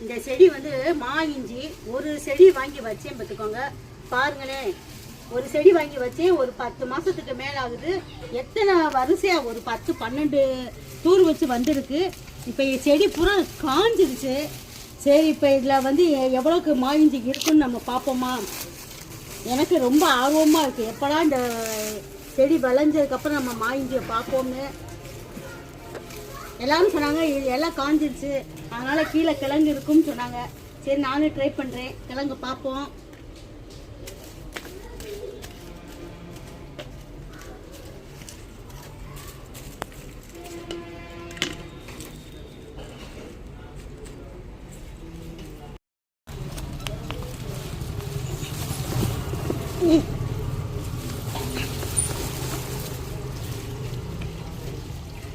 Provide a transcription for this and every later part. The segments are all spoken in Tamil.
இந்த செடி வந்து மா இஞ்சி ஒரு செடி வாங்கி வச்சேன் பார்த்துக்கோங்க. பாருங்களேன், ஒரு செடி வாங்கி வச்சேன், ஒரு 10 மாதத்துக்கு மேலே ஆகுது. எத்தனை வரிசையாக ஒரு 10-12 தூர் வச்சு வந்திருக்கு. இப்போ செடி பூரா காஞ்சிருச்சு. சரி, இப்போ இதில் வந்து எவ்வளோக்கு மா இஞ்சி இருக்குன்னு நம்ம பார்ப்போமா? எனக்கு ரொம்ப ஆர்வமாக இருக்குது, எப்படா இந்த செடி விளைஞ்சதுக்கப்புறம் நம்ம மா இஞ்சியை பார்ப்போம்னு. எல்லாரும் சொன்னாங்க இது எல்லாம் காஞ்சிருச்சு, அதனால் கீழே கிழங்கு இருக்குன்னு சொன்னாங்க. சரி, நானும் ட்ரை பண்ணுறேன், கிழங்கு பார்ப்போம்.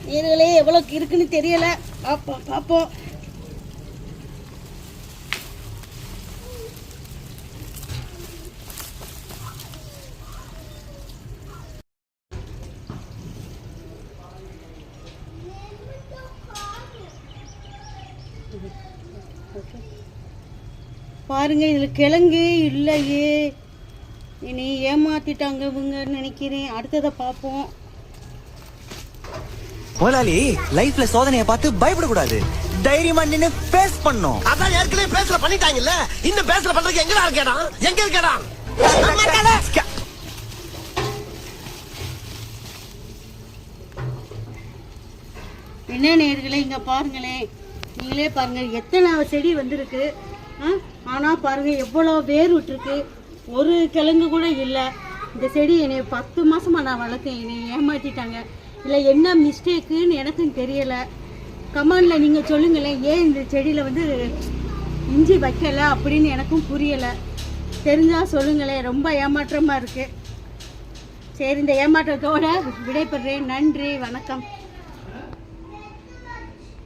நீர்களே எவ்வளோக்கு இருக்குன்னு தெரியல, பார்ப்போம் பார்ப்போம். பாருங்க, இதில் கிழங்கு இல்லையே. இனி ஏமாத்திட்டாங்க இவங்கன்னு நினைக்கிறேன். அடுத்ததை பார்ப்போம். முதலாளி, லைஃப்ல சோதனையை பார்த்து பயப்படக்கூடாது, தைரியமா நின்னு ஃபேஸ் பண்ணணும். அதான் ஏற்கனவே பேசல பண்ணிட்டாங்கல்ல, இந்த பேசல பண்றதுக்கு எங்க இருக்கேடா, எங்க இருக்கேடா? என்ன நேர்களே, இங்க பாருங்களேன், நீங்களே பாருங்க எத்தனை செடி வந்திருக்கு. ஆனால் பாருங்க எவ்வளோ வேர் விட்டுருக்கு, ஒரு கிழங்கு கூட இல்லை. இந்த செடி என்னை 10 மாசமா நான் வளர்த்தேன், என்னை ஏமாற்றிட்டாங்க. இல்லை என்ன மிஸ்டேக்குன்னு எனக்கும் தெரியலை. கமெண்டில் நீங்கள் சொல்லுங்களேன், ஏன் இந்த செடியில் வந்து இஞ்சி வைக்கலை அப்படின்னு எனக்கும் புரியலை. தெரிஞ்சால் சொல்லுங்களேன், ரொம்ப ஏமாற்றமாக இருக்குது. சரி, இந்த ஏமாற்றத்தோடு விடைபெறுறேன். நன்றி, வணக்கம்.